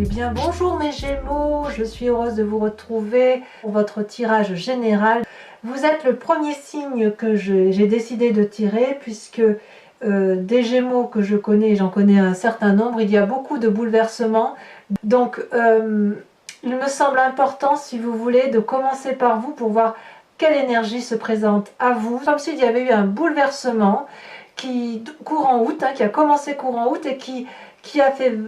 Eh bien bonjour mes Gémeaux, je suis heureuse de vous retrouver pour votre tirage général. Vous êtes le premier signe que j'ai décidé de tirer puisque des Gémeaux que je connais, j'en connais un certain nombre, il y a beaucoup de bouleversements. Donc il me semble important, si vous voulez, de commencer par vous pour voir quelle énergie se présente à vous. Comme s'il y avait eu un bouleversement courant août, qui a commencé courant août et qui a fait,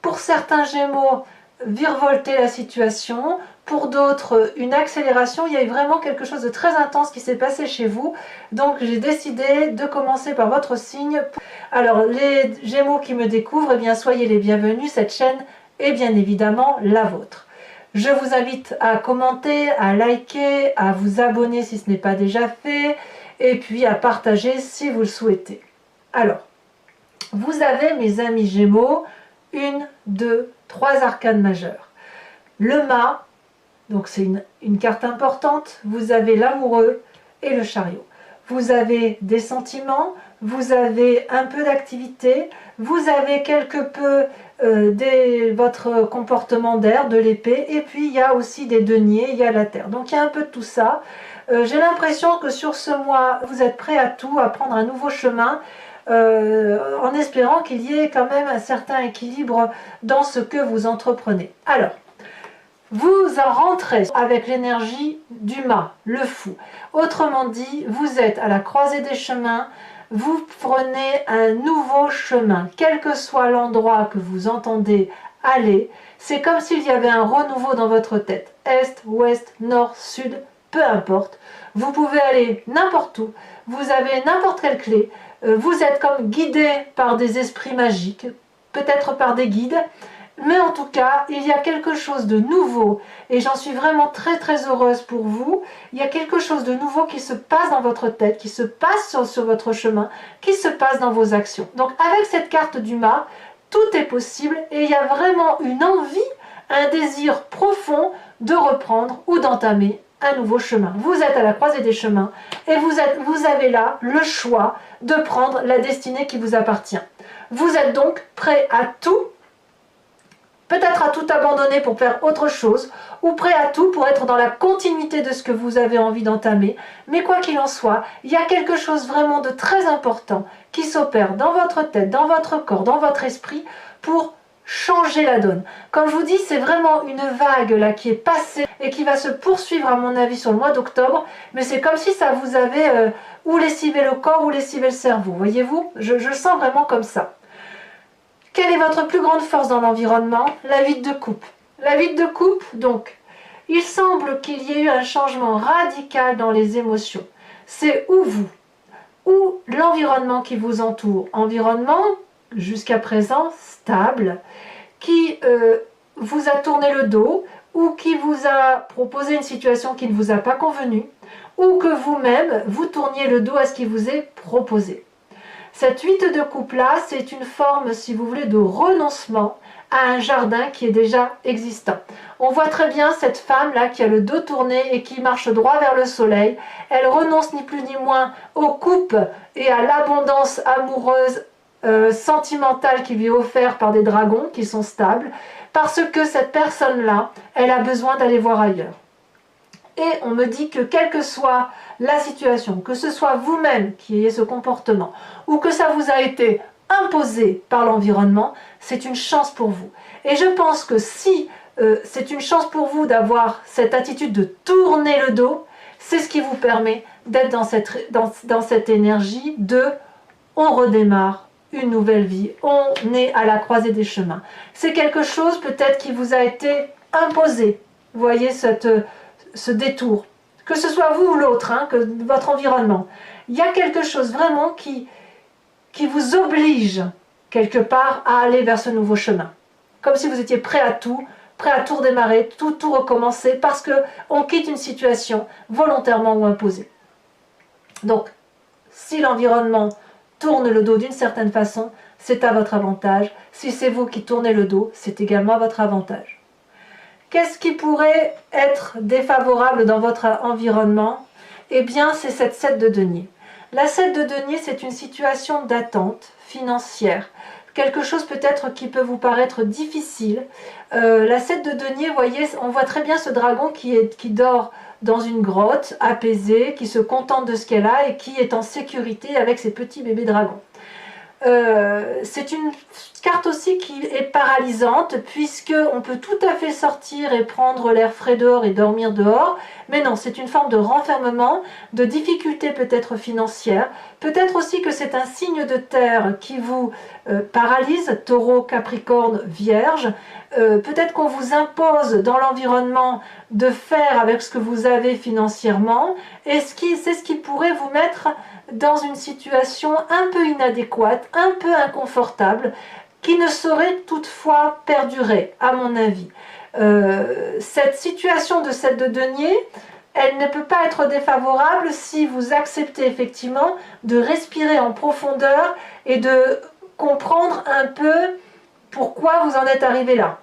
pour certains Gémeaux, virevolter la situation, pour d'autres une accélération. Il y a eu vraiment quelque chose de très intense qui s'est passé chez vous, donc j'ai décidé de commencer par votre signe. Alors les Gémeaux qui me découvrent, eh bien soyez les bienvenus, cette chaîne est bien évidemment la vôtre. Je vous invite à commenter, à liker, à vous abonner si ce n'est pas déjà fait, et puis à partager si vous le souhaitez. Alors, vous avez, mes amis Gémeaux, 1, 2, 3 arcanes majeures. Le mât, donc c'est une carte importante, vous avez l'amoureux et le chariot. Vous avez des sentiments, vous avez un peu d'activité, vous avez quelque peu votre comportement d'air, de l'épée, et puis il y a aussi des deniers, il y a la terre. Donc il y a un peu de tout ça. J'ai l'impression que sur ce mois, vous êtes prêts à tout, à prendre un nouveau chemin, en espérant qu'il y ait quand même un certain équilibre dans ce que vous entreprenez. Alors, vous en rentrez avec l'énergie du mât, le fou. Autrement dit, vous êtes à la croisée des chemins, vous prenez un nouveau chemin, quel que soit l'endroit que vous entendez aller. C'est comme s'il y avait un renouveau dans votre tête, est, ouest, nord, sud, peu importe. Vous pouvez aller n'importe où, vous avez n'importe quelle clé, vous êtes comme guidé par des esprits magiques, peut-être par des guides, mais en tout cas, il y a quelque chose de nouveau, et j'en suis vraiment très très heureuse pour vous. Il y a quelque chose de nouveau qui se passe dans votre tête, qui se passe sur votre chemin, qui se passe dans vos actions. Donc avec cette carte du mât, tout est possible, et il y a vraiment une envie, un désir profond de reprendre ou d'entamer un nouveau chemin. Vous êtes à la croisée des chemins, et vous avez là le choix de prendre la destinée qui vous appartient. Vous êtes donc prêt à tout, peut-être à tout abandonner pour faire autre chose, ou prêt à tout pour être dans la continuité de ce que vous avez envie d'entamer. Mais quoi qu'il en soit, il y a quelque chose vraiment de très important qui s'opère dans votre tête, dans votre corps, dans votre esprit, pour changer la donne. Comme je vous dis, c'est vraiment une vague là qui est passée et qui va se poursuivre à mon avis sur le mois d'octobre, mais c'est comme si ça vous avait ou lessivé le corps ou lessivé le cerveau, voyez-vous, je le sens vraiment comme ça. Quelle est votre plus grande force dans l'environnement? La 8 de coupe. La 8 de coupe, donc, il semble qu'il y ait eu un changement radical dans les émotions. C'est ou vous, ou l'environnement qui vous entoure. Environnement, jusqu'à présent, stable, qui vous a tourné le dos, ou qui vous a proposé une situation qui ne vous a pas convenu, ou que vous-même, vous tourniez le dos à ce qui vous est proposé. Cette 8 de coupe là, c'est une forme, si vous voulez, de renoncement à un jardin qui est déjà existant. On voit très bien cette femme là qui a le dos tourné et qui marche droit vers le soleil. Elle renonce ni plus ni moins aux coupes et à l'abondance amoureuse, sentimentale qui lui est offerte par des dragons qui sont stables, parce que cette personne là, elle a besoin d'aller voir ailleurs. Et on me dit que quelle que soit la situation, que ce soit vous-même qui ayez ce comportement, ou que ça vous a été imposé par l'environnement, c'est une chance pour vous. Et je pense que si c'est une chance pour vous d'avoir cette attitude de tourner le dos, c'est ce qui vous permet d'être dans cette énergie de « on redémarre une nouvelle vie, on est à la croisée des chemins ». C'est quelque chose peut-être qui vous a été imposé, vous voyez ce détour, que ce soit vous ou l'autre, que votre environnement. Il y a quelque chose vraiment qui vous oblige quelque part à aller vers ce nouveau chemin. Comme si vous étiez prêt à tout redémarrer, tout recommencer, parce qu'on quitte une situation volontairement ou imposée. Donc, si l'environnement tourne le dos d'une certaine façon, c'est à votre avantage. Si c'est vous qui tournez le dos, c'est également à votre avantage. Qu'est-ce qui pourrait être défavorable dans votre environnement? Eh bien, c'est cette 7 de denier. La 7 de denier, c'est une situation d'attente financière. quelque chose peut-être qui peut vous paraître difficile. La 7 de denier, vous voyez, on voit très bien ce dragon qui dort dans une grotte, apaisé, qui se contente de ce qu'elle a et qui est en sécurité avec ses petits bébés dragons. C'est une carte aussi qui est paralysante, puisque on peut tout à fait sortir et prendre l'air frais dehors et dormir dehors, mais non, c'est une forme de renfermement, de difficulté peut-être financière, peut-être aussi que c'est un signe de terre qui vous paralyse, taureau, capricorne, vierge, peut-être qu'on vous impose dans l'environnement de faire avec ce que vous avez financièrement, et c'est ce qui pourrait vous mettre dans une situation un peu inadéquate, un peu inconfortable, qui ne saurait toutefois perdurer, à mon avis. Cette situation de 7 de denier, elle ne peut pas être défavorable si vous acceptez effectivement de respirer en profondeur et de comprendre un peu pourquoi vous en êtes arrivé là.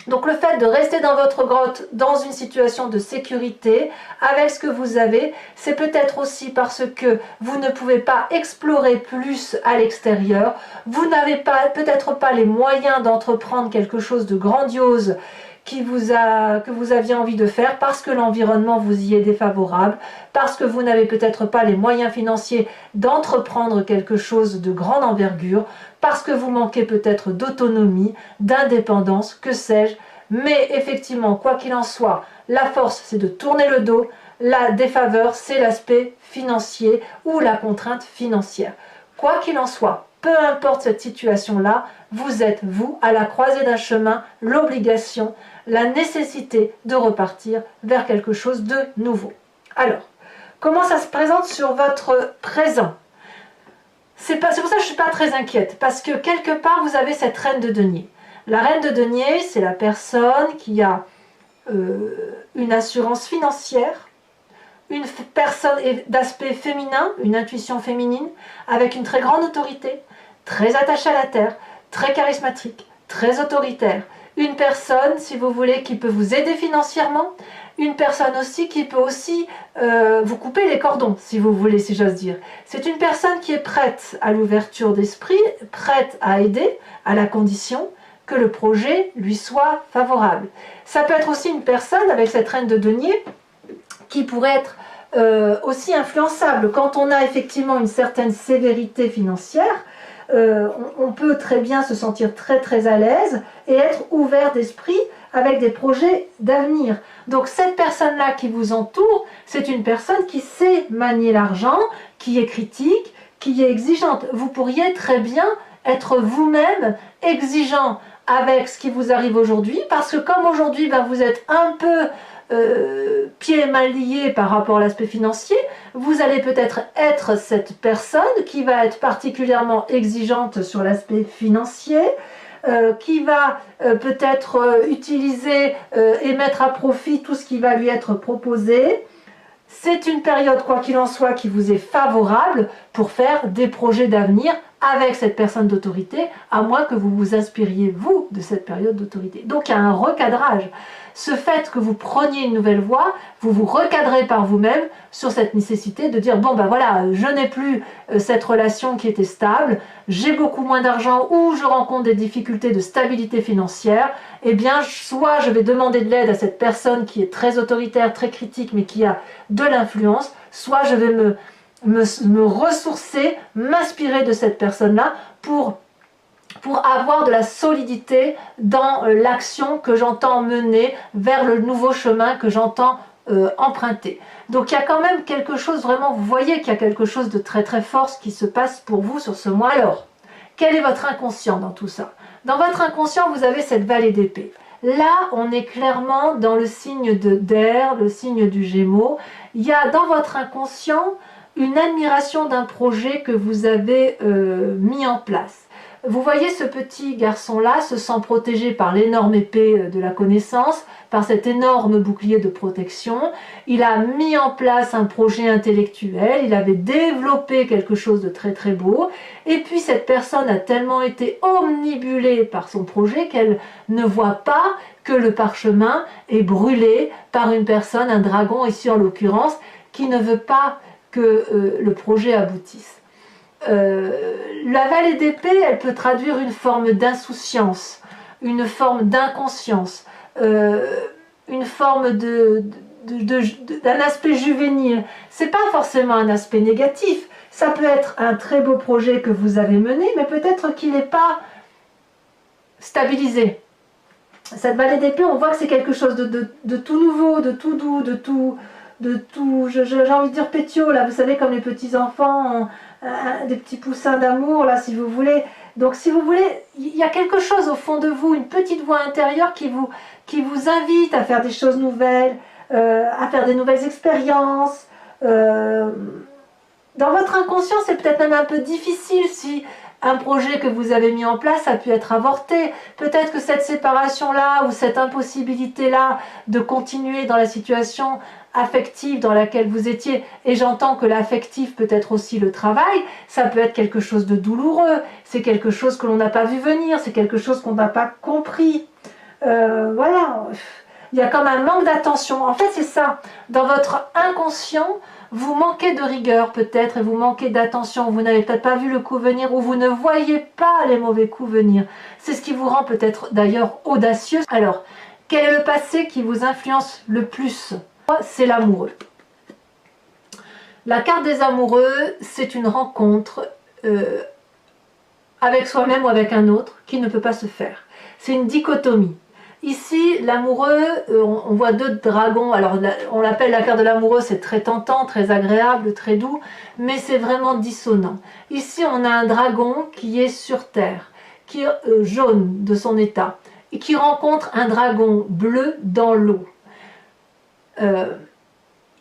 Donc le fait de rester dans votre grotte, dans une situation de sécurité, avec ce que vous avez, c'est peut-être aussi parce que vous ne pouvez pas explorer plus à l'extérieur, vous n'avez peut-être pas les moyens d'entreprendre quelque chose de grandiose que vous aviez envie de faire, parce que l'environnement vous y est défavorable, parce que vous n'avez peut-être pas les moyens financiers d'entreprendre quelque chose de grande envergure, parce que vous manquez peut-être d'autonomie, d'indépendance, que sais-je. Mais effectivement, quoi qu'il en soit, la force, c'est de tourner le dos. La défaveur, c'est l'aspect financier ou la contrainte financière. Quoi qu'il en soit, peu importe cette situation-là, vous êtes, vous, à la croisée d'un chemin, l'obligation, la nécessité de repartir vers quelque chose de nouveau. Alors, comment ça se présente sur votre présent ? C'est pour ça que je ne suis pas très inquiète, parce que quelque part, vous avez cette reine de denier. La reine de denier, c'est la personne qui a une assurance financière, une personne d'aspect féminin, une intuition féminine, avec une très grande autorité, très attachée à la terre, très charismatique, très autoritaire. Une personne, si vous voulez, qui peut vous aider financièrement, une personne aussi qui peut aussi vous couper les cordons, si vous voulez, si j'ose dire. C'est une personne qui est prête à l'ouverture d'esprit, prête à aider, à la condition que le projet lui soit favorable. Ça peut être aussi une personne, avec cette reine de denier, qui pourrait être aussi influençable. Quand on a effectivement une certaine sévérité financière, on peut très bien se sentir très très à l'aise et être ouvert d'esprit avec des projets d'avenir. Donc cette personne-là qui vous entoure, c'est une personne qui sait manier l'argent, qui est critique, qui est exigeante. Vous pourriez très bien être vous-même exigeant avec ce qui vous arrive aujourd'hui, parce que comme aujourd'hui vous êtes un peu pieds mal liés par rapport à l'aspect financier, vous allez peut-être être cette personne qui va être particulièrement exigeante sur l'aspect financier, qui va peut-être utiliser et mettre à profit tout ce qui va lui être proposé. C'est une période, quoi qu'il en soit, qui vous est favorable pour faire des projets d'avenir avec cette personne d'autorité, à moins que vous vous inspiriez, vous, de cette période d'autorité. Donc il y a un recadrage. Ce fait que vous preniez une nouvelle voie, vous vous recadrez par vous-même sur cette nécessité de dire, bon ben voilà, je n'ai plus cette relation qui était stable, j'ai beaucoup moins d'argent ou je rencontre des difficultés de stabilité financière, eh bien soit je vais demander de l'aide à cette personne qui est très autoritaire, très critique, mais qui a de l'influence, soit je vais me ressourcer, m'inspirer de cette personne-là pour avoir de la solidité dans l'action que j'entends mener vers le nouveau chemin que j'entends emprunter. Donc il y a quand même quelque chose, vraiment, vous voyez qu'il y a quelque chose de très très fort qui se passe pour vous sur ce mois. Alors, quel est votre inconscient dans tout ça? Dans votre inconscient, vous avez cette vallée d'épée. Là, on est clairement dans le signe d'air, le signe du Gémeaux. Il y a dans votre inconscient une admiration d'un projet que vous avez mis en place. Vous voyez ce petit garçon-là se sent protégé par l'énorme épée de la connaissance, par cet énorme bouclier de protection. Il a mis en place un projet intellectuel, il avait développé quelque chose de très très beau, et puis cette personne a tellement été omnibulée par son projet qu'elle ne voit pas que le parchemin est brûlé par une personne, un dragon ici en l'occurrence, qui ne veut pas que le projet aboutisse. La vallée d'épée, elle peut traduire une forme d'insouciance, une forme d'inconscience, une forme d'un aspect juvénile. C'est pas forcément un aspect négatif. Ça peut être un très beau projet que vous avez mené, mais peut-être qu'il n'est pas stabilisé. Cette vallée d'épée, on voit que c'est quelque chose de tout nouveau, de tout doux, de tout, j'ai envie de dire pétio, là, vous savez, comme les petits enfants, des petits poussins d'amour, là, si vous voulez. Donc, si vous voulez, il y a quelque chose au fond de vous, une petite voix intérieure qui vous invite à faire des choses nouvelles, à faire des nouvelles expériences. Dans votre inconscient, c'est peut-être même un peu difficile si un projet que vous avez mis en place a pu être avorté. Peut-être que cette séparation-là ou cette impossibilité-là de continuer dans la situation affective dans laquelle vous étiez, et j'entends que l'affectif peut être aussi le travail, ça peut être quelque chose de douloureux, c'est quelque chose que l'on n'a pas vu venir, c'est quelque chose qu'on n'a pas compris. Voilà, il y a comme un manque d'attention. En fait, c'est ça. Dans votre inconscient, vous manquez de rigueur peut-être et vous manquez d'attention, vous n'avez peut-être pas vu le coup venir ou vous ne voyez pas les mauvais coups venir. C'est ce qui vous rend peut-être d'ailleurs audacieux. Alors, quel est le passé qui vous influence le plus? C'est l'amoureux. La carte des amoureux, c'est une rencontre avec soi-même ou avec un autre qui ne peut pas se faire. C'est une dichotomie. Ici, l'amoureux, on voit deux dragons. Alors, on l'appelle la carte de l'amoureux, c'est très tentant, très agréable, très doux, mais c'est vraiment dissonant. Ici, on a un dragon qui est sur terre, qui est jaune de son état, et qui rencontre un dragon bleu dans l'eau.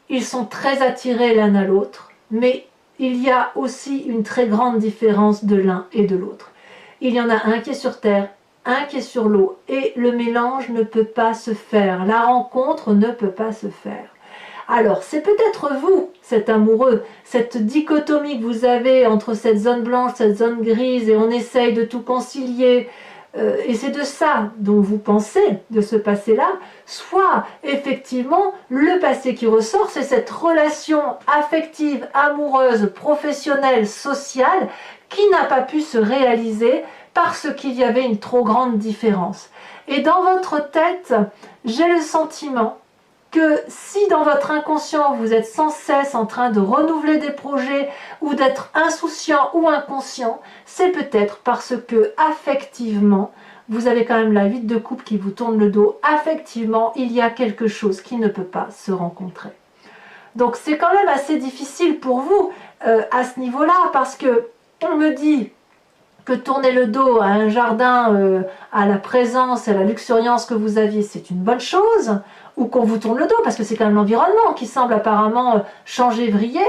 Ils sont très attirés l'un à l'autre, mais il y a aussi une très grande différence de l'un et de l'autre. Il y en a un qui est sur terre, un qui est sur l'eau, et le mélange ne peut pas se faire, la rencontre ne peut pas se faire. Alors, c'est peut-être vous, cet amoureux, cette dichotomie que vous avez entre cette zone blanche, cette zone grise, et on essaye de tout concilier, et c'est de ça dont vous pensez, de ce passé-là, soit effectivement le passé qui ressort, c'est cette relation affective, amoureuse, professionnelle, sociale, qui n'a pas pu se réaliser parce qu'il y avait une trop grande différence. Et dans votre tête, j'ai le sentiment que si dans votre inconscient vous êtes sans cesse en train de renouveler des projets ou d'être insouciant ou inconscient, c'est peut-être parce que affectivement, vous avez quand même la 8 de coupe qui vous tourne le dos. Affectivement, il y a quelque chose qui ne peut pas se rencontrer. Donc c'est quand même assez difficile pour vous à ce niveau-là, parce que on me dit que tourner le dos à un jardin, à la présence et à la luxuriance que vous aviez, c'est une bonne chose, ou qu'on vous tourne le dos, parce que c'est quand même l'environnement qui semble apparemment changer, vriller.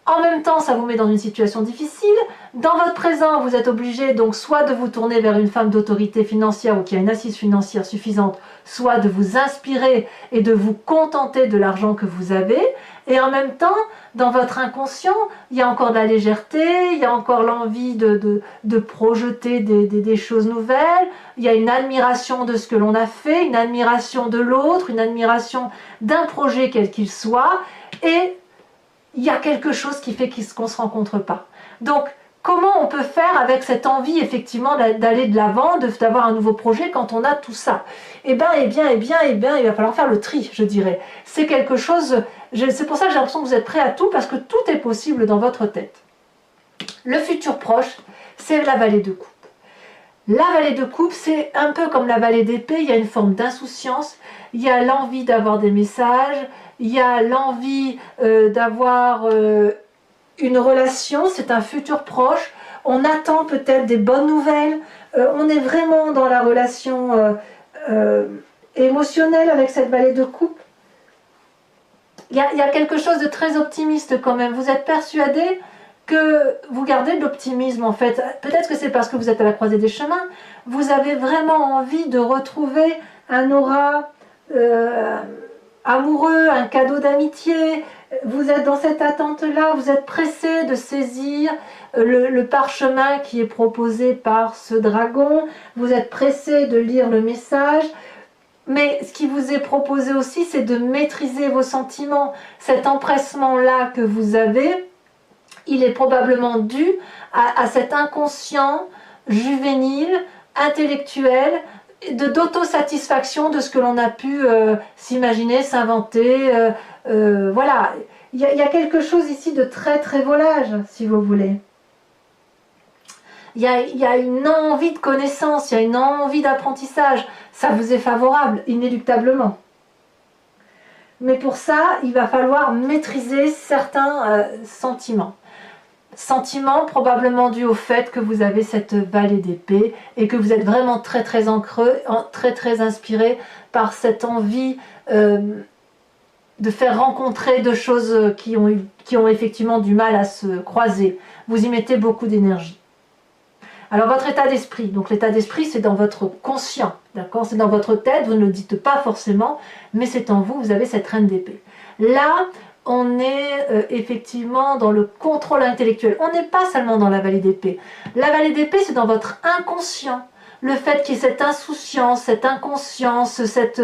En même temps, ça vous met dans une situation difficile. Dans votre présent, vous êtes obligé donc soit de vous tourner vers une femme d'autorité financière ou qui a une assise financière suffisante, soit de vous inspirer et de vous contenter de l'argent que vous avez. Et en même temps, dans votre inconscient, il y a encore de la légèreté, il y a encore l'envie de projeter des choses nouvelles, il y a une admiration de ce que l'on a fait, une admiration de l'autre, une admiration d'un projet quel qu'il soit, et il y a quelque chose qui fait qu'on ne se rencontre pas. Donc, comment on peut faire avec cette envie, effectivement, d'aller de l'avant, d'avoir un nouveau projet quand on a tout ça? Eh bien, il va falloir faire le tri, je dirais. C'est quelque chose, c'est pour ça que j'ai l'impression que vous êtes prêts à tout, parce que tout est possible dans votre tête. Le futur proche, c'est la vallée de coupe. La vallée de coupe, c'est un peu comme la vallée d'épée, il y a une forme d'insouciance, il y a l'envie d'avoir des messages, il y a l'envie d'avoir une relation, c'est un futur proche, on attend peut-être des bonnes nouvelles, on est vraiment dans la relation émotionnelle avec cette vallée de coupe. Il y a quelque chose de très optimiste quand même, vous êtes persuadé que vous gardez de l'optimisme en fait. Peut-être que c'est parce que vous êtes à la croisée des chemins, vous avez vraiment envie de retrouver un aura amoureux, un cadeau d'amitié, vous êtes dans cette attente-là, vous êtes pressé de saisir le parchemin qui est proposé par ce dragon, vous êtes pressé de lire le message, mais ce qui vous est proposé aussi, c'est de maîtriser vos sentiments. Cet empressement-là que vous avez, il est probablement dû à cet inconscient juvénile, intellectuel, d'autosatisfaction de ce que l'on a pu s'imaginer, s'inventer. Voilà, il y a quelque chose ici de très très volage, si vous voulez. Il y a une envie de connaissance, il y a une envie d'apprentissage. Ça vous est favorable, inéluctablement. Mais pour ça, il va falloir maîtriser certains sentiments. Sentiments probablement dus au fait que vous avez cette vallée d'épée et que vous êtes vraiment très très ancré, très inspiré par cette envie de faire rencontrer deux choses qui ont effectivement du mal à se croiser. Vous y mettez beaucoup d'énergie. Alors votre état d'esprit, donc l'état d'esprit c'est dans votre conscient, d'accord, c'est dans votre tête, vous ne le dites pas forcément, mais c'est en vous, vous avez cette reine d'épée. Là, on est effectivement dans le contrôle intellectuel, on n'est pas seulement dans la vallée d'épée. La vallée d'épée c'est dans votre inconscient, le fait qu'il y ait cette insouciance, cette inconscience, cette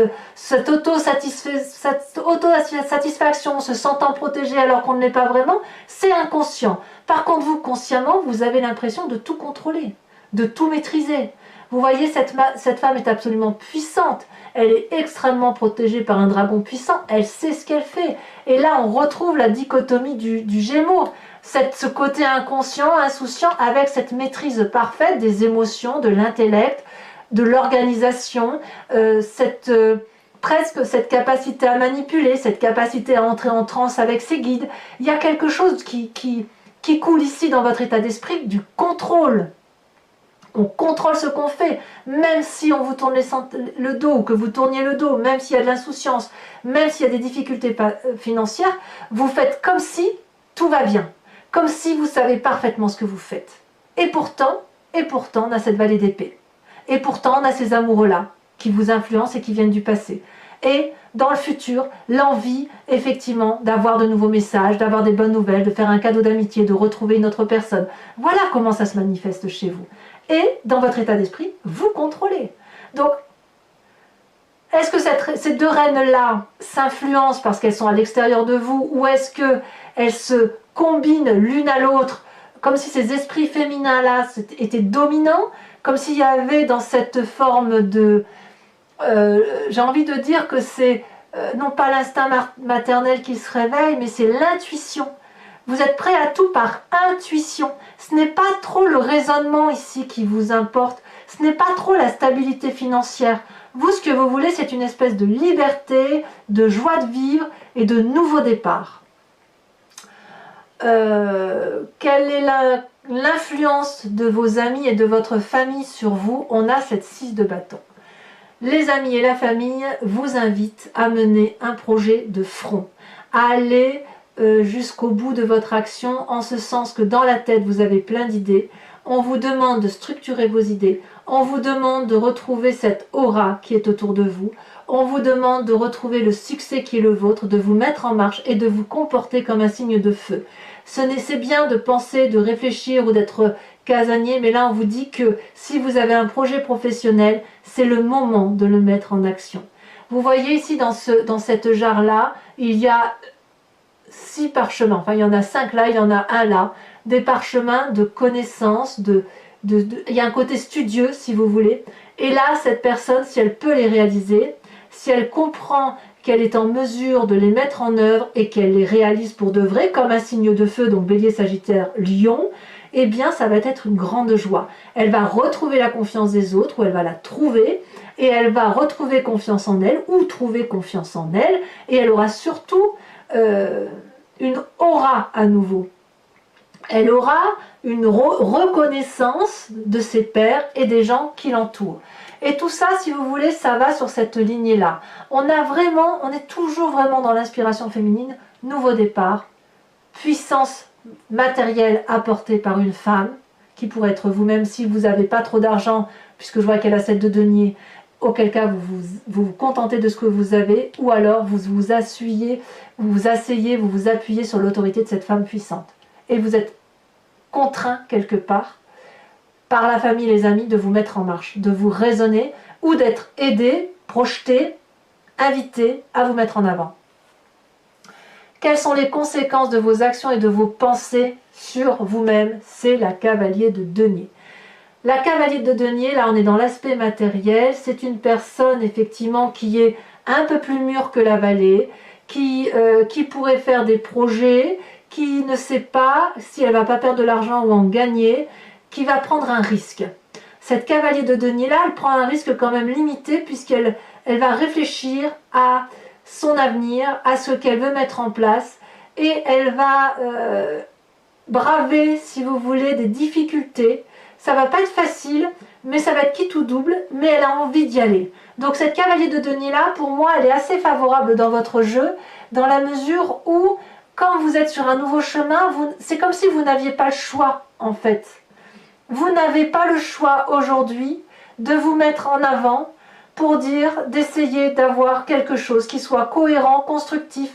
autosatisfaction, se sentant protégé alors qu'on ne l'est pas vraiment, c'est inconscient. Par contre, vous, consciemment, vous avez l'impression de tout contrôler, de tout maîtriser. Vous voyez, cette femme est absolument puissante. Elle est extrêmement protégée par un dragon puissant. Elle sait ce qu'elle fait. Et là, on retrouve la dichotomie du Gémeaux. Ce côté inconscient, insouciant, avec cette maîtrise parfaite des émotions, de l'intellect, de l'organisation, presque cette capacité à manipuler, cette capacité à entrer en transe avec ses guides. Il y a quelque chose qui coule ici dans votre état d'esprit, du contrôle. On contrôle ce qu'on fait, même si on vous tourne le dos, ou que vous tourniez le dos, même s'il y a de l'insouciance, même s'il y a des difficultés financières, vous faites comme si tout va bien, comme si vous savez parfaitement ce que vous faites. Et pourtant, on a cette vallée d'épée. Et pourtant, on a ces amoureux-là qui vous influencent et qui viennent du passé. Et dans le futur, l'envie, effectivement, d'avoir de nouveaux messages, d'avoir des bonnes nouvelles, de faire un cadeau d'amitié, de retrouver une autre personne. Voilà comment ça se manifeste chez vous. Et dans votre état d'esprit, vous contrôlez. Donc, est-ce que ces deux reines-là s'influencent parce qu'elles sont à l'extérieur de vous, ou est-ce qu'elles se combinent l'une à l'autre, comme si ces esprits féminins-là étaient dominants, comme s'il y avait dans cette forme de... j'ai envie de dire que c'est non pas l'instinct maternel qui se réveille, mais c'est l'intuition. Vous êtes prêt à tout par intuition. Ce n'est pas trop le raisonnement ici qui vous importe. Ce n'est pas trop la stabilité financière. Vous, ce que vous voulez, c'est une espèce de liberté, de joie de vivre et de nouveau départ. Quelle est l'influence de vos amis et de votre famille sur vous? On a cette 6 de bâton. Les amis et la famille vous invitent à mener un projet de front, à aller jusqu'au bout de votre action, en ce sens que dans la tête vous avez plein d'idées. On vous demande de structurer vos idées, on vous demande de retrouver cette aura qui est autour de vous, on vous demande de retrouver le succès qui est le vôtre, de vous mettre en marche et de vous comporter comme un signe de feu. C'est bien de penser, de réfléchir ou d'être casanier, mais là on vous dit que si vous avez un projet professionnel, c'est le moment de le mettre en action. Vous voyez ici dans cette jarre-là, il y a 6 parchemins, enfin il y en a 5 là, il y en a un là, des parchemins de connaissances, il y a un côté studieux si vous voulez, et là cette personne, si elle peut les réaliser, si elle comprend qu'elle est en mesure de les mettre en œuvre et qu'elle les réalise pour de vrai, comme un signe de feu, donc Bélier, Sagittaire, Lion, eh bien ça va être une grande joie. Elle va retrouver la confiance des autres, ou elle va la trouver, et elle va retrouver confiance en elle, ou trouver confiance en elle, et elle aura surtout une aura à nouveau. Elle aura une reconnaissance de ses pairs et des gens qui l'entourent. Et tout ça, si vous voulez, ça va sur cette lignée-là. On est toujours vraiment dans l'inspiration féminine, nouveau départ, puissance matérielle apportée par une femme, qui pourrait être vous-même si vous n'avez pas trop d'argent, puisque je vois qu'elle a 7 de denier, auquel cas vous contentez de ce que vous avez, ou alors vous vous asseyez, vous vous appuyez sur l'autorité de cette femme puissante. Et vous êtes contraint quelque part, par la famille et les amis, de vous mettre en marche, de vous raisonner, ou d'être aidé, projeté, invité à vous mettre en avant. Quelles sont les conséquences de vos actions et de vos pensées sur vous-même? C'est la cavalier de denier. La cavalier de denier, là on est dans l'aspect matériel, c'est une personne effectivement qui est un peu plus mûre que la vallée, qui pourrait faire des projets, qui ne sait pas si elle va pas perdre de l'argent ou en gagner, qui va prendre un risque. Cette cavalier de denier là, elle prend un risque quand même limité puisqu'elle va réfléchir à son avenir, à ce qu'elle veut mettre en place et elle va braver, si vous voulez, des difficultés. Ça va pas être facile, mais ça va être quitte ou double, mais elle a envie d'y aller. Donc cette cavalier de denier là, pour moi, elle est assez favorable dans votre jeu, dans la mesure où, quand vous êtes sur un nouveau chemin, c'est comme si vous n'aviez pas le choix, en fait. Vous n'avez pas le choix aujourd'hui de vous mettre en avant pour dire, d'essayer d'avoir quelque chose qui soit cohérent, constructif,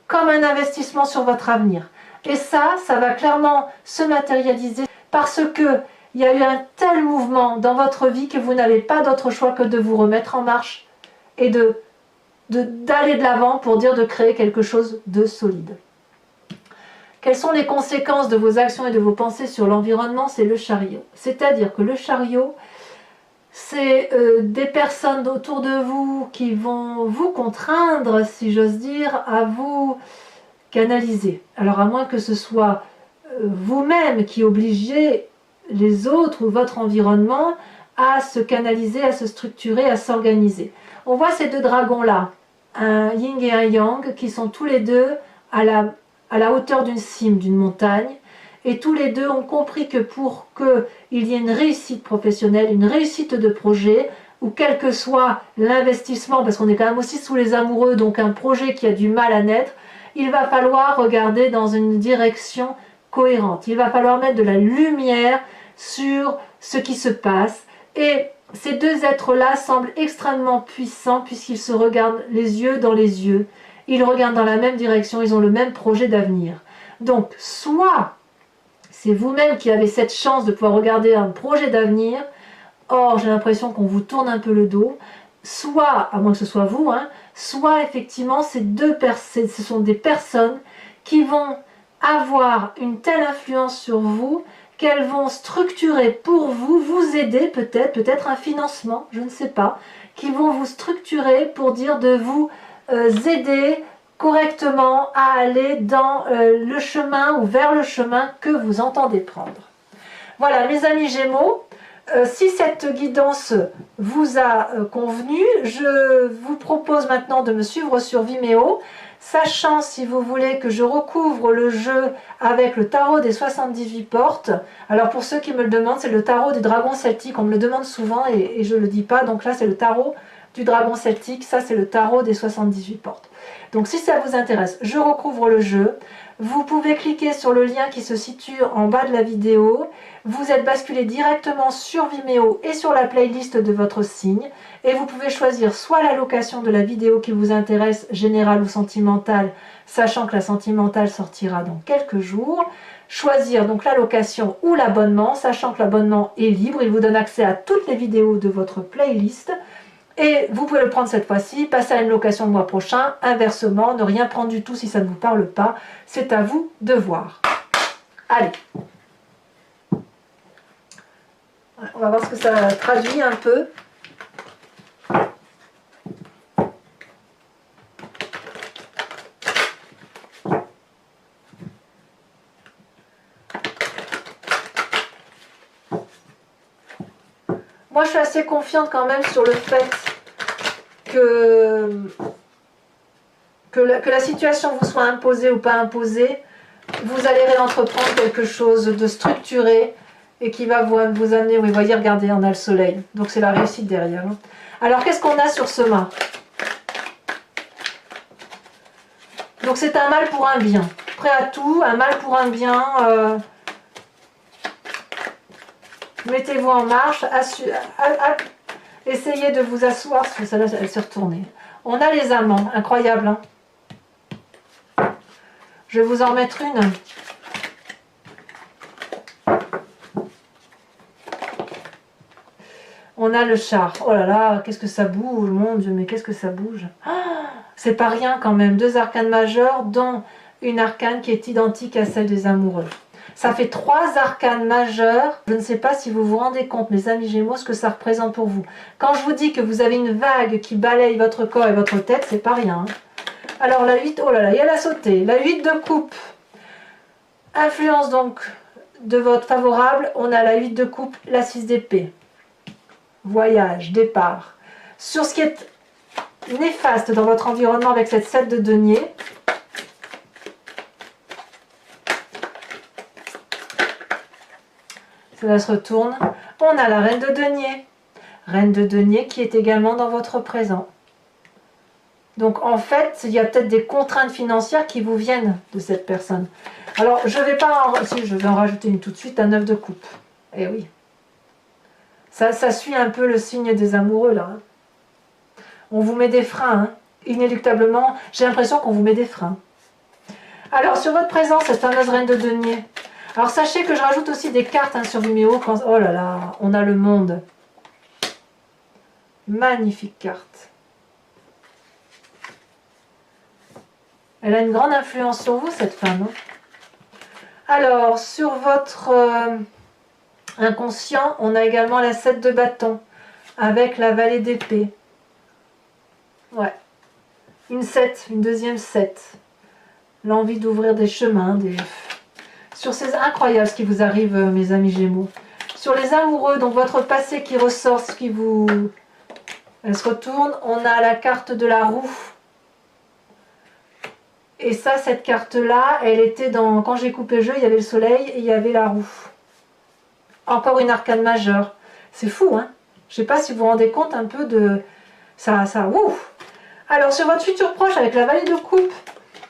comme un investissement sur votre avenir. Et ça va clairement se matérialiser parce que il y a eu un tel mouvement dans votre vie que vous n'avez pas d'autre choix que de vous remettre en marche et d'aller de l'avant pour dire de créer quelque chose de solide. Quelles sont les conséquences de vos actions et de vos pensées sur l'environnement? C'est le chariot. C'est-à-dire que le chariot, c'est des personnes autour de vous qui vont vous contraindre, si j'ose dire, à vous canaliser. Alors à moins que ce soit vous-même qui obligez les autres ou votre environnement à se canaliser, à se structurer, à s'organiser. On voit ces deux dragons-là, un yin et un yang, qui sont tous les deux à la hauteur d'une cime, d'une montagne, et tous les deux ont compris que pour qu'il y ait une réussite professionnelle, une réussite de projet, ou quel que soit l'investissement, parce qu'on est quand même aussi sous les amoureux, donc un projet qui a du mal à naître, il va falloir regarder dans une direction cohérente. Il va falloir mettre de la lumière sur ce qui se passe. Et ces deux êtres-là semblent extrêmement puissants puisqu'ils se regardent les yeux dans les yeux. Ils regardent dans la même direction, ils ont le même projet d'avenir. Donc, soit c'est vous-même qui avez cette chance de pouvoir regarder un projet d'avenir, or j'ai l'impression qu'on vous tourne un peu le dos, soit, à moins que ce soit vous, soit effectivement ce sont des personnes qui vont avoir une telle influence sur vous qu'elles vont structurer pour vous, vous aider peut-être un financement, je ne sais pas, qui vont vous structurer pour dire de vous aider correctement à aller dans le chemin ou vers le chemin que vous entendez prendre. Voilà mes amis Gémeaux, si cette guidance vous a convenu, je vous propose maintenant de me suivre sur Vimeo, sachant si vous voulez que je recouvre le jeu avec le tarot des 78 portes. Alors pour ceux qui me le demandent, c'est le tarot du dragon celtique, on me le demande souvent et je ne le dis pas, donc là c'est le tarot du dragon celtique, ça c'est le tarot des 78 portes. Donc si ça vous intéresse, je recouvre le jeu. Vous pouvez cliquer sur le lien qui se situe en bas de la vidéo. Vous êtes basculé directement sur Vimeo et sur la playlist de votre signe. Et vous pouvez choisir soit la location de la vidéo qui vous intéresse, générale ou sentimentale, sachant que la sentimentale sortira dans quelques jours. Choisir donc la location ou l'abonnement, sachant que l'abonnement est libre. Il vous donne accès à toutes les vidéos de votre playlist. Et vous pouvez le prendre cette fois-ci, passer à une location le mois prochain, inversement, ne rien prendre du tout si ça ne vous parle pas, c'est à vous de voir. Allez, on va voir ce que ça traduit un peu. Moi, je suis assez confiante quand même sur le fait que la situation vous soit imposée ou pas imposée, vous allez réentreprendre quelque chose de structuré et qui va vous amener, oui, voyez, regardez, on a le soleil, donc c'est la réussite derrière. Alors, qu'est-ce qu'on a sur ce mât? Donc, c'est un mal pour un bien. Prêt à tout, un mal pour un bien. Mettez-vous en marche, essayez de vous asseoir, parce que celle-là, elle s'est retournée. On a les amants, incroyable, hein. Je vais vous en mettre une. On a le char. Oh là là, qu'est-ce que ça bouge, mon Dieu, mais qu'est-ce que ça bouge. C'est pas rien quand même. 2 arcanes majeures, dont une arcane qui est identique à celle des amoureux. Ça fait 3 arcanes majeures. Je ne sais pas si vous vous rendez compte, mes amis Gémeaux, ce que ça représente pour vous. Quand je vous dis que vous avez une vague qui balaye votre corps et votre tête, c'est pas rien. Alors la 8, oh là là, il y a la sautée. La 8 de coupe. Influence donc de votre favorable. On a la 8 de coupe, la 6 d'épée. Voyage, départ. Sur ce qui est néfaste dans votre environnement avec cette 7 de denier, cela se retourne. On a la reine de denier. Reine de denier qui est également dans votre présent. Donc en fait, il y a peut-être des contraintes financières qui vous viennent de cette personne. Alors je vais pas si je vais en rajouter une tout de suite, un 9 de coupe. Eh oui. Ça suit un peu le signe des amoureux là. On vous met des freins, hein. Inéluctablement, j'ai l'impression qu'on vous met des freins. Alors sur votre présent, cette fameuse reine de denier. Alors sachez que je rajoute aussi des cartes sur Vimeo. Oh là là, on a le monde. Magnifique carte. Elle a une grande influence sur vous, cette femme. Alors, sur votre inconscient, on a également la 7 de bâton, avec la vallée d'épée. Ouais. Une 7, une deuxième 7. L'envie d'ouvrir des chemins. Sur ces incroyables ce qui vous arrive, mes amis Gémeaux. Sur les amoureux, donc votre passé qui ressort, ce qui vous... Elle se retourne, on a la carte de la roue. Et ça, cette carte-là, elle était dans... Quand j'ai coupé le jeu, il y avait le soleil et il y avait la roue. Encore une arcane majeure. C'est fou, hein? Je ne sais pas si vous vous rendez compte un peu de... Ouf. Alors, sur votre futur proche, avec la vallée de coupe,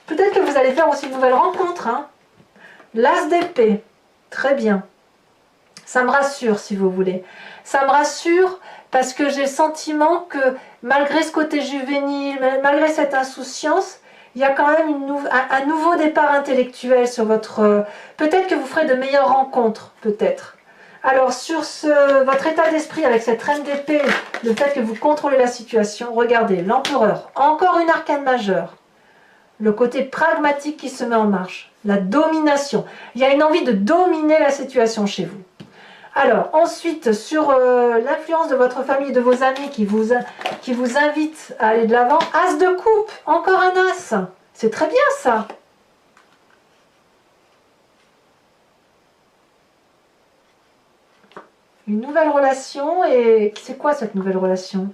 peut-être que vous allez faire aussi une nouvelle rencontre, hein? L'as d'épée. Très bien. Ça me rassure, si vous voulez. Ça me rassure parce que j'ai le sentiment que, malgré ce côté juvénile, malgré cette insouciance, il y a quand même un nouveau départ intellectuel sur votre... peut-être que vous ferez de meilleures rencontres, peut-être. Alors, sur votre état d'esprit avec cette reine d'épée, le fait que vous contrôlez la situation, regardez, l'empereur, encore une arcane majeure. Le côté pragmatique qui se met en marche, la domination. Il y a une envie de dominer la situation chez vous. Alors, ensuite, sur l'influence de votre famille et de vos amis qui vous invitent à aller de l'avant, as de coupe, encore un as. C'est très bien ça. Une nouvelle relation, et c'est quoi cette nouvelle relation?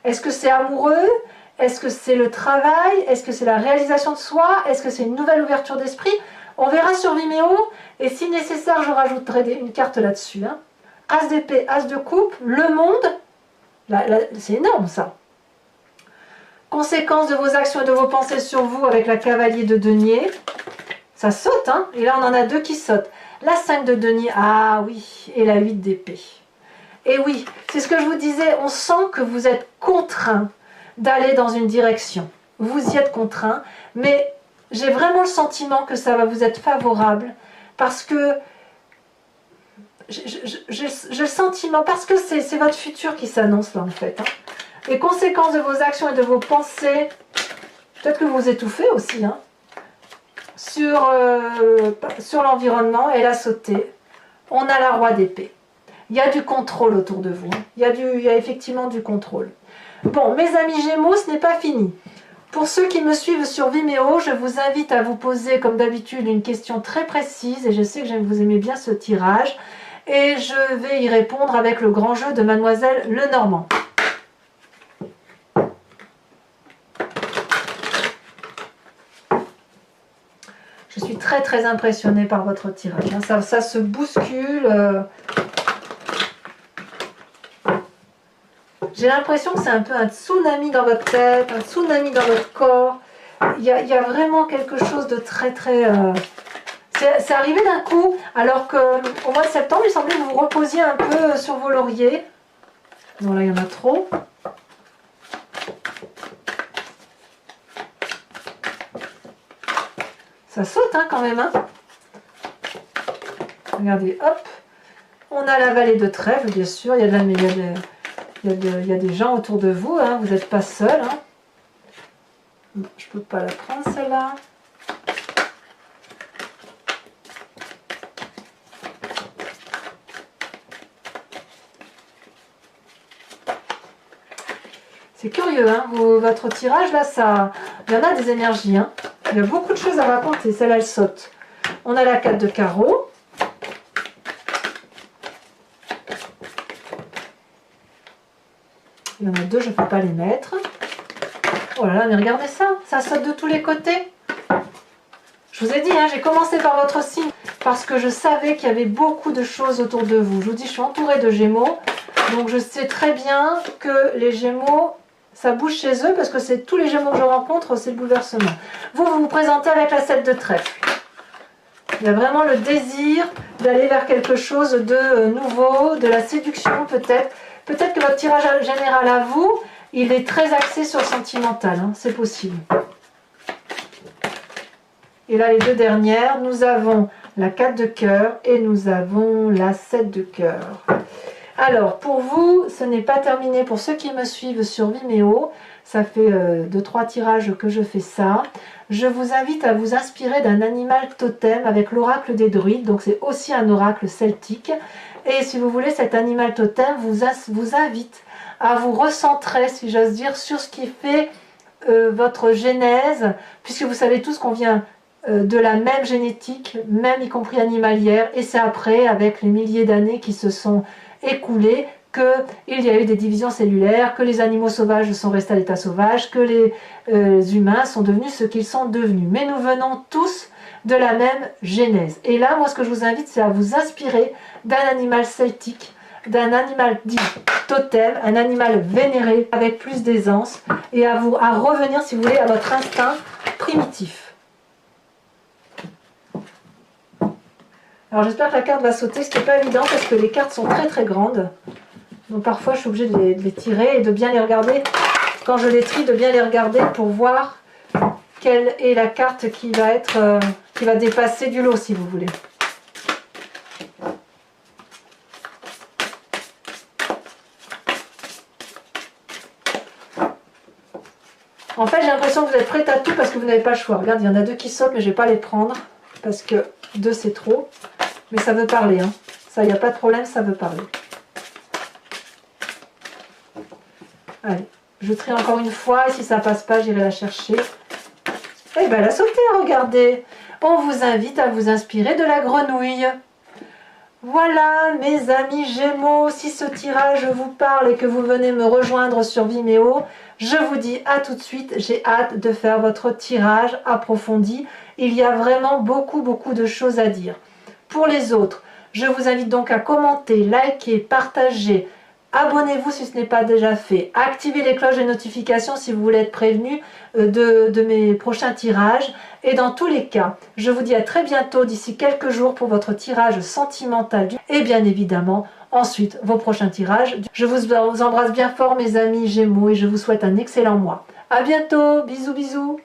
Est-ce que c'est amoureux? Est-ce que c'est le travail? Est-ce que c'est la réalisation de soi? Est-ce que c'est une nouvelle ouverture d'esprit? On verra sur Vimeo, et si nécessaire, je rajouterai une carte là-dessus. Hein. As d'épée, as de coupe, le monde, c'est énorme ça. Conséquences de vos actions et de vos pensées sur vous avec la cavalier de denier. Ça saute, hein? Et là on en a 2 qui sautent. La 5 de denier, ah oui, et la 8 d'épée. Et oui, c'est ce que je vous disais, on sent que vous êtes contraint d'aller dans une direction. Vous y êtes contraint, mais j'ai vraiment le sentiment que ça va vous être favorable parce que j'ai le sentiment, parce que c'est votre futur qui s'annonce là en fait. Hein. Les conséquences de vos actions et de vos pensées, peut-être que vous vous étouffez aussi, hein, sur l'environnement, elle a sauté. On a la roi d'épée. Il y a du contrôle autour de vous. Hein. Il y a effectivement du contrôle. Bon, mes amis Gémeaux, ce n'est pas fini. Pour ceux qui me suivent sur Vimeo, je vous invite à vous poser, comme d'habitude, une question très précise. Et je sais que vous aimez bien ce tirage. Et je vais y répondre avec le grand jeu de Mademoiselle Lenormand. Je suis très très impressionnée par votre tirage. Hein. Ça se bouscule. J'ai l'impression que c'est un peu un tsunami dans votre tête, un tsunami dans votre corps. Il y a vraiment quelque chose de très très... C'est arrivé d'un coup, alors qu'au mois de septembre, il semblait que vous vous reposiez un peu sur vos lauriers. Non, là, il y en a trop. Ça saute, hein, quand même. Hein. Regardez, hop. On a la vallée de trèfle, bien sûr. Il y a de la... Il y a des gens autour de vous, hein, vous n'êtes pas seul. Hein. Bon, je ne peux pas la prendre celle-là. C'est curieux, hein, votre tirage là, ça, il y en a des énergies. Hein. Il y a beaucoup de choses à raconter. Celle-là, elle saute. On a la 4 de carreau. Il y en a deux, je ne peux pas les mettre. Oh là là, mais regardez ça, ça saute de tous les côtés. Je vous ai dit, hein, j'ai commencé par votre signe parce que je savais qu'il y avait beaucoup de choses autour de vous. Je vous dis, je suis entourée de Gémeaux, donc je sais très bien que les Gémeaux, ça bouge chez eux parce que c'est tous les Gémeaux que je rencontre, c'est le bouleversement. Vous vous présentez avec la 7 de trèfle. Il y a vraiment le désir d'aller vers quelque chose de nouveau, de la séduction peut-être. Peut-être que votre tirage général à vous, il est très axé sur le sentimental, hein, c'est possible. Et là, les deux dernières, nous avons la 4 de cœur et nous avons la 7 de cœur. Alors, pour vous, ce n'est pas terminé. Pour ceux qui me suivent sur Vimeo, ça fait 2-3 tirages que je fais ça. Je vous invite à vous inspirer d'un animal totem avec l'oracle des druides. Donc, c'est aussi un oracle celtique. Et si vous voulez, cet animal totem vous invite à vous recentrer, si j'ose dire, sur ce qui fait votre genèse, puisque vous savez tous qu'on vient de la même génétique, même y compris animalière, et c'est après, avec les milliers d'années qui se sont écoulées, qu'il y a eu des divisions cellulaires, que les animaux sauvages sont restés à l'état sauvage, que les humains sont devenus ce qu'ils sont devenus. Mais nous venons tous de la même genèse. Et là, moi, ce que je vous invite, c'est à vous inspirer d'un animal celtique, d'un animal dit totem, un animal vénéré avec plus d'aisance, et à revenir, si vous voulez, à votre instinct primitif. Alors j'espère que la carte va sauter, ce qui n'est pas évident parce que les cartes sont très très grandes. Donc parfois je suis obligée de les tirer et de bien les regarder. Quand je les trie, de bien les regarder pour voir quelle est la carte qui va dépasser du lot, si vous voulez. En fait, j'ai l'impression que vous êtes prête à tout parce que vous n'avez pas le choix. Regarde, il y en a deux qui sautent, mais je ne vais pas les prendre parce que deux c'est trop. Mais ça veut parler, hein. Ça, il n'y a pas de problème, ça veut parler. Allez, je trie encore une fois et si ça passe pas, j'irai la chercher. Eh bien, elle a sauté, regardez. On vous invite à vous inspirer de la grenouille. Voilà, mes amis Gémeaux, si ce tirage vous parle et que vous venez me rejoindre sur Vimeo, je vous dis à tout de suite, j'ai hâte de faire votre tirage approfondi. Il y a vraiment beaucoup de choses à dire. Pour les autres, je vous invite donc à commenter, liker, partager, abonnez-vous si ce n'est pas déjà fait, activez les cloches de notification si vous voulez être prévenu de mes prochains tirages. Et dans tous les cas, je vous dis à très bientôt, d'ici quelques jours pour votre tirage sentimental et bien évidemment ensuite vos prochains tirages. Je vous embrasse bien fort mes amis Gémeaux et je vous souhaite un excellent mois. À bientôt, bisous bisous.